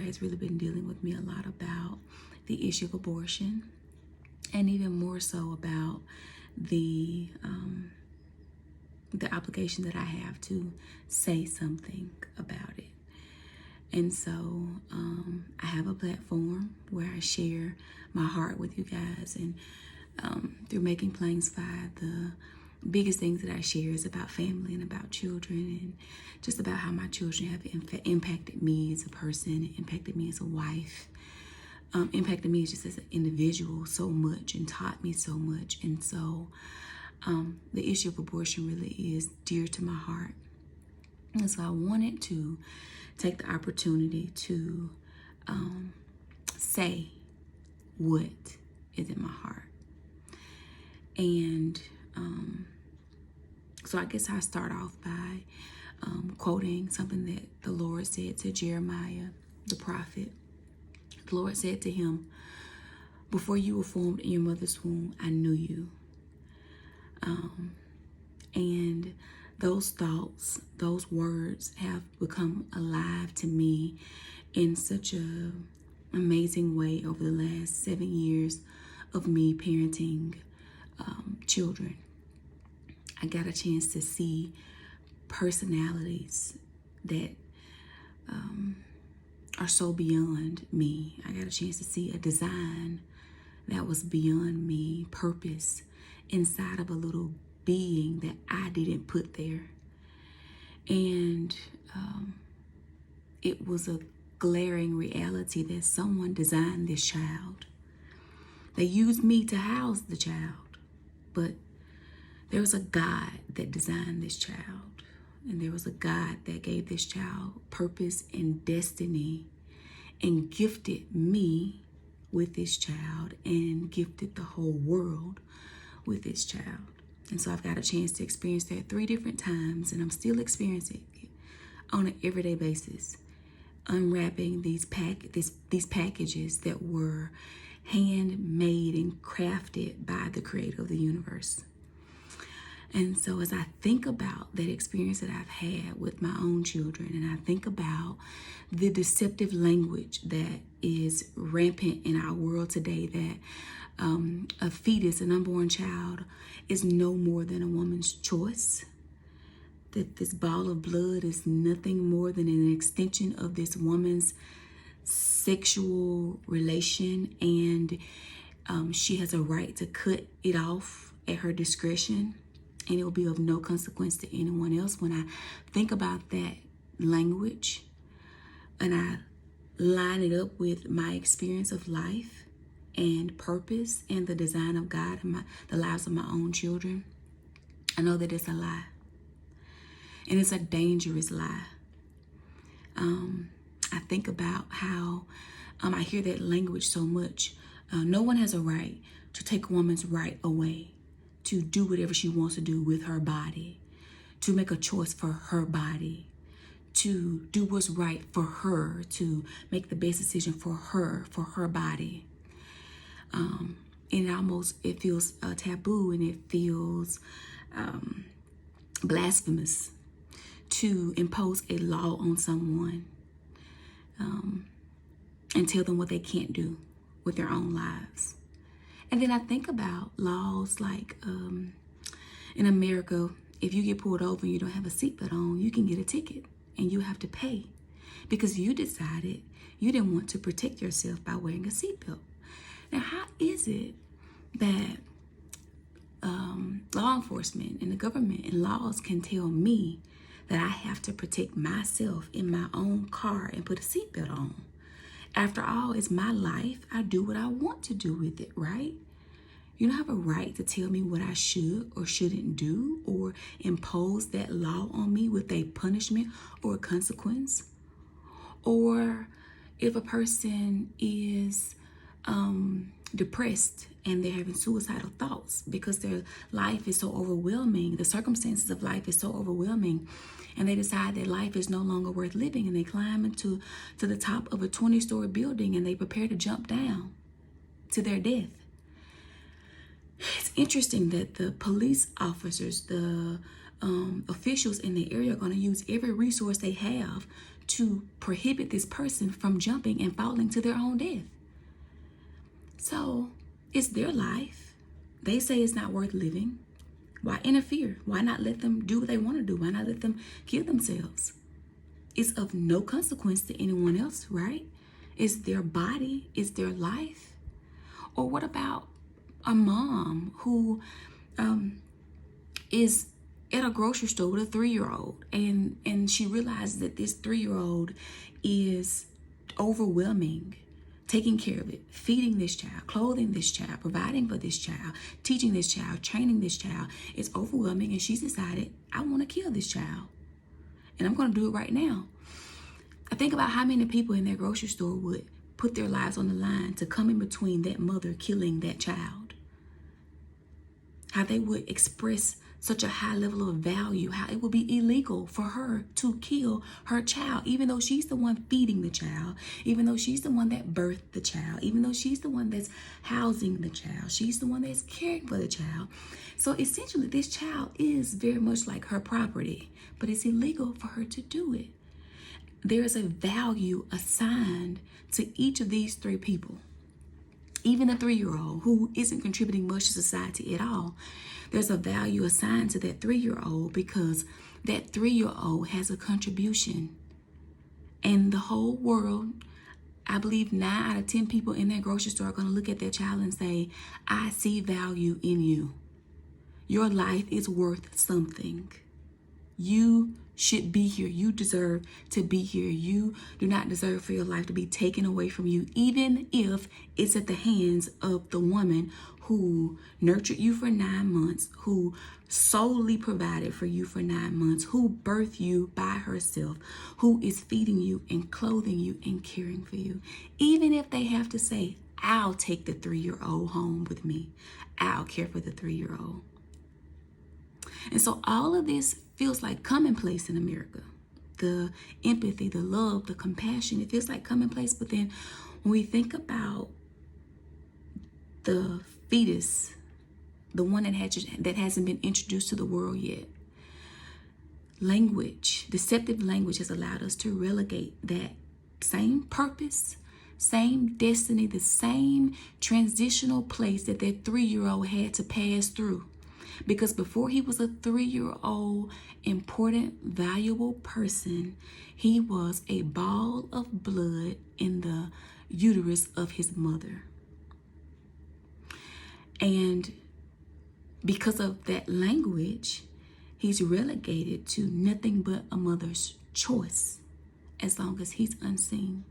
has really been dealing with me a lot about the issue of abortion, and even more so about the obligation that I have to say something about it. And so I have a platform where I share my heart with you guys, and through Making Plains 5, the biggest things that I share is about family and about children, and just about how my children have impacted me as a person, impacted me as a wife, impacted me just as an individual so much, and taught me so much. And so the issue of abortion really is dear to my heart. And so I wanted to take the opportunity to say what is in my heart. And so I guess I start off by quoting something that the Lord said to Jeremiah, the prophet. The Lord said to him, "Before you were formed in your mother's womb, I knew you." And those thoughts, those words have become alive to me in such an amazing way over the last 7 years of me parenting children. I got a chance to see personalities that are so beyond me. I got a chance to see a design that was beyond me, purpose inside of a little being that I didn't put there. And it was a glaring reality that someone designed this child. They used me to house the child, but there was a God that designed this child, and there was a God that gave this child purpose and destiny, and gifted me with this child, and gifted the whole world with this child. And so I've got a chance to experience that 3 different times, and I'm still experiencing it on an everyday basis, unwrapping these packages that were handmade and crafted by the creator of the universe. And so as I think about that experience that I've had with my own children, and I think about the deceptive language that is rampant in our world today, that a fetus, an unborn child, is no more than a woman's choice, that this ball of blood is nothing more than an extension of this woman's sexual relation, and she has a right to cut it off at her discretion, and it will be of no consequence to anyone else. When I think about that language and I line it up with my experience of life and purpose and the design of God and the lives of my own children, I know that it's a lie. And it's a dangerous lie. I think about how I hear that language so much. No one has a right to take a woman's right away to do whatever she wants to do with her body, to make a choice for her body, to do what's right for her, to make the best decision for her body. And it feels taboo, and it feels blasphemous to impose a law on someone and tell them what they can't do with their own lives. And then I think about laws like in America, if you get pulled over and you don't have a seatbelt on, you can get a ticket and you have to pay because you decided you didn't want to protect yourself by wearing a seatbelt. Now, how is it that law enforcement and the government and laws can tell me that I have to protect myself in my own car and put a seatbelt on? After all, it's my life. I do what I want to do with it, right? You don't have a right to tell me what I should or shouldn't do, or impose that law on me with a punishment or a consequence. Or if a person is depressed and they're having suicidal thoughts because their life is so overwhelming, the circumstances of life is so overwhelming, and they decide that life is no longer worth living, and they climb to the top of a 20-story building and they prepare to jump down to their death. It's interesting that the police officers, the officials in the area are going to use every resource they have to prohibit this person from jumping and falling to their own death. So it's their life. They say it's not worth living. Why interfere? Why not let them do what they want to do? Why not let them kill themselves? It's of no consequence to anyone else, right? It's their body, it's their life. Or what about a mom who is at a grocery store with a 3-year-old and she realizes that this 3-year-old is overwhelming, taking care of it, feeding this child, clothing this child, providing for this child, teaching this child, training this child. It's overwhelming, and she's decided, I want to kill this child, and I'm going to do it right now. I think about how many people in their grocery store would put their lives on the line to come in between that mother killing that child. How they would express such a high level of value, how it would be illegal for her to kill her child, even though she's the one feeding the child, even though she's the one that birthed the child, even though she's the one that's housing the child, she's the one that's caring for the child. So essentially, this child is very much like her property, but it's illegal for her to do it. There is a value assigned to each of these 3 people. Even a 3-year-old who isn't contributing much to society at all, there's a value assigned to that 3-year-old because that 3-year-old has a contribution. And the whole world, I believe 9 out of 10 people in that grocery store are going to look at their child and say, I see value in you. Your life is worth something. You should be here. You deserve to be here. You do not deserve for your life to be taken away from you, even if it's at the hands of the woman who nurtured you for 9 months, who solely provided for you for 9 months, who birthed you by herself, who is feeding you and clothing you and caring for you. Even if they have to say, I'll take the 3-year-old home with me. I'll care for the 3-year-old. And so all of this feels like commonplace in America. The empathy, the love, the compassion, it feels like commonplace. But then when we think about the fetus, the one that hasn't been introduced to the world yet, language, deceptive language has allowed us to relegate that same purpose, same destiny, the same transitional place that 3-year-old had to pass through. Because before he was a 3-year-old, important, valuable person, he was a ball of blood in the uterus of his mother. And because of that language, he's relegated to nothing but a mother's choice as long as he's unseen.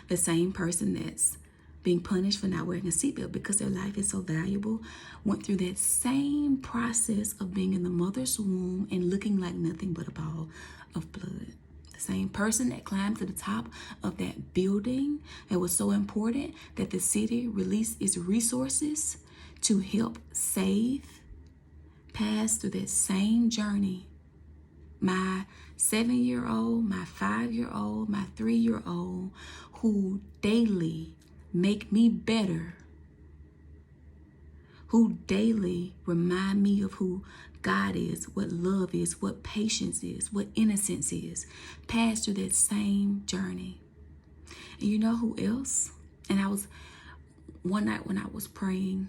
The same person that's being punished for not wearing a seatbelt because their life is so valuable went through that same process of being in the mother's womb and looking like nothing but a ball of blood. The same person that climbed to the top of that building that was so important that the city released its resources to help save passed through that same journey. My 7-year-old, my 5-year-old, my 3-year-old, who daily make me better, who daily remind me of who God is, what love is, what patience is, what innocence is, passed through that same journey. And you know who else? And one night when I was praying,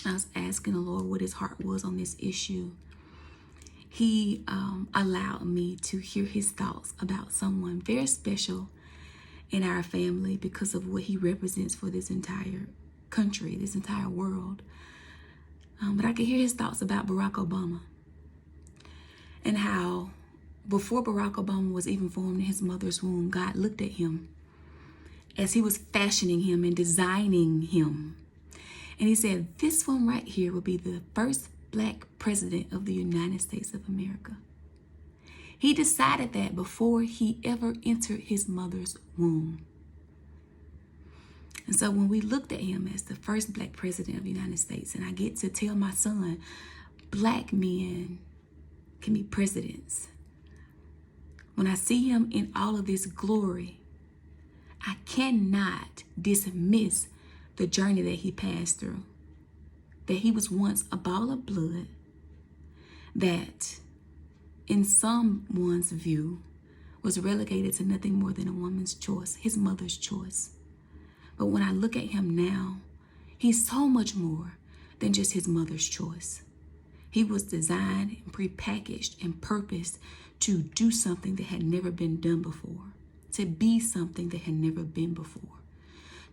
I was asking the Lord what his heart was on this issue. He allowed me to hear his thoughts about someone very special in our family because of what he represents for this entire country, this entire world. But I could hear his thoughts about Barack Obama and how before Barack Obama was even formed in his mother's womb, God looked at him as he was fashioning him and designing him. And he said, this one right here will be the first Black president of the United States of America. He decided that before he ever entered his mother's womb. And so when we looked at him as the first Black president of the United States, and I get to tell my son, Black men can be presidents. When I see him in all of this glory, I cannot dismiss the journey that he passed through. That he was once a ball of blood, that in someone's view, was relegated to nothing more than a woman's choice, his mother's choice. But when I look at him now, he's so much more than just his mother's choice. He was designed and prepackaged and purposed to do something that had never been done before, to be something that had never been before,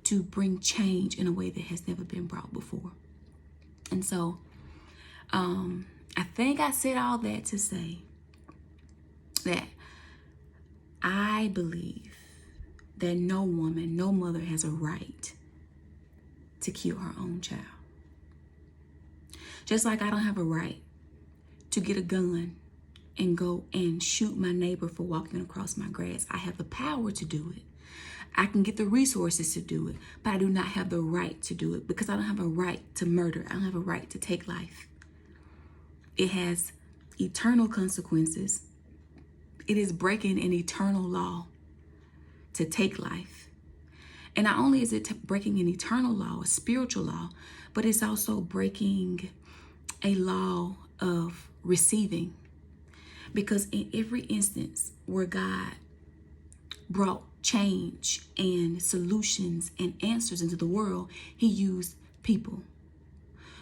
to bring change in a way that has never been brought before. And so I think I said all that to say that I believe that no woman, no mother has a right to kill her own child. Just like I don't have a right to get a gun and go and shoot my neighbor for walking across my grass. I have the power to do it. I can get the resources to do it, but I do not have the right to do it because I don't have a right to murder. I don't have a right to take life. It has eternal consequences. It is breaking an eternal law to take life. And not only is it breaking an eternal law, a spiritual law, but it's also breaking a law of receiving. Because in every instance where God brought change and solutions and answers into the world, he used people.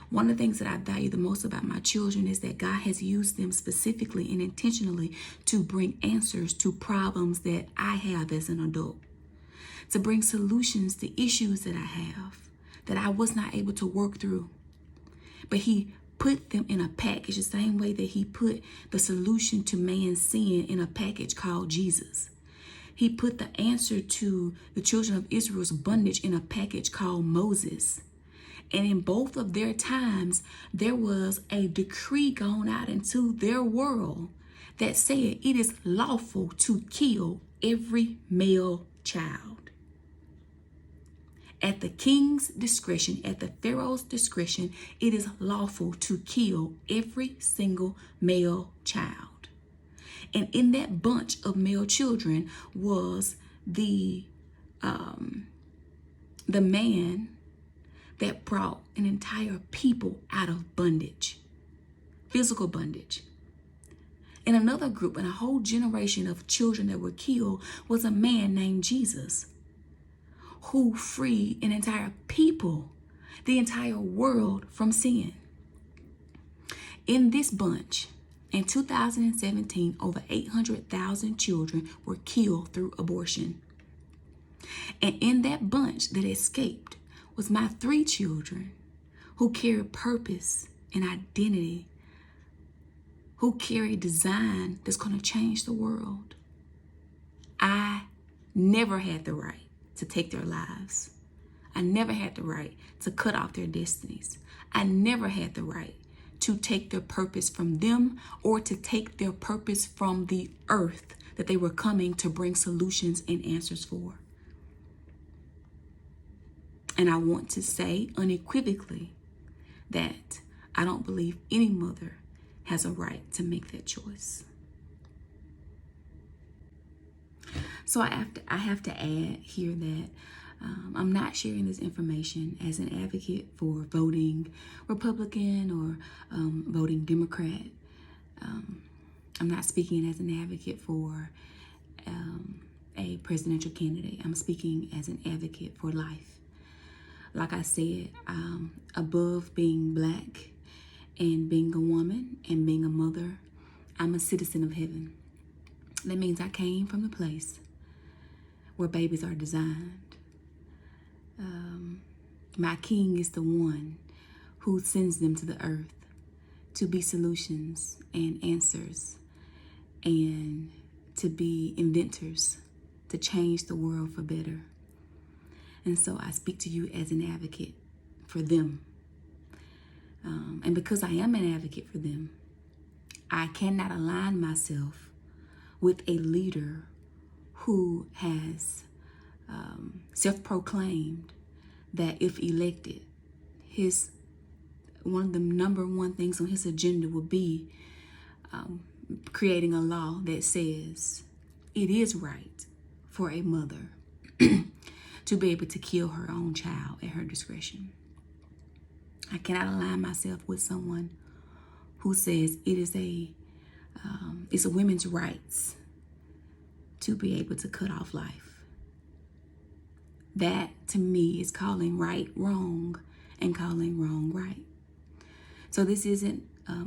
One of the things that I value the most about my children is that God has used them specifically and intentionally to bring answers to problems that I have as an adult, to bring solutions to issues that I have that I was not able to work through. But he put them in a package the same way that he put the solution to man's sin in a package called Jesus. He put the answer to the children of Israel's bondage in a package called Moses. And in both of their times, there was a decree going out into their world that said it is lawful to kill every male child. At the king's discretion, at the Pharaoh's discretion, it is lawful to kill every single male child. And in that bunch of male children was the man that brought an entire people out of bondage, physical bondage. And another group and a whole generation of children that were killed was a man named Jesus, who freed an entire people, the entire world from sin. In this bunch, in 2017, over 800,000 children were killed through abortion. And in that bunch that escaped was my 3 children who carry purpose and identity, who carry design that's going to change the world. I never had the right to take their lives. I never had the right to cut off their destinies. I never had the right to take their purpose from them or to take their purpose from the earth that they were coming to bring solutions and answers for. And I want to say unequivocally that I don't believe any mother has a right to make that choice. So I have to add here that I'm not sharing this information as an advocate for voting Republican or voting Democrat. I'm not speaking as an advocate for a presidential candidate. I'm speaking as an advocate for life. Like I said, above being Black and being a woman and being a mother, I'm a citizen of heaven. That means I came from the place where babies are designed. My king is the one who sends them to the earth to be solutions and answers and to be inventors, to change the world for better. And so I speak to you as an advocate for them. And because I am an advocate for them, I cannot align myself with a leader who has self-proclaimed that if elected, one of the number one things on his agenda will be creating a law that says it is right for a mother to be able to kill her own child at her discretion. I cannot align myself with someone who says it is a It's a women's rights to be able to cut off life. That, to me, is calling right wrong and calling wrong right. So this isn't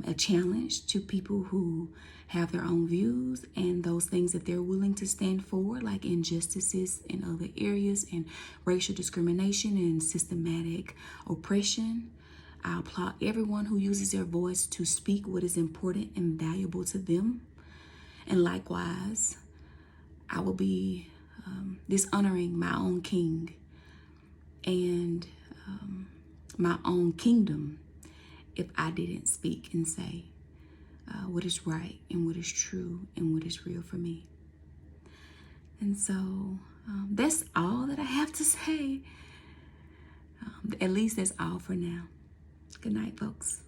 a challenge to people who have their own views and those things that they're willing to stand for, like injustices in other areas and racial discrimination and systematic oppression. I applaud everyone who uses their voice to speak what is important and valuable to them. And likewise, I will be dishonoring my own king and my own kingdom if I didn't speak and say what is right and what is true and what is real for me. And so that's all that I have to say. At least that's all for now. Good night, folks.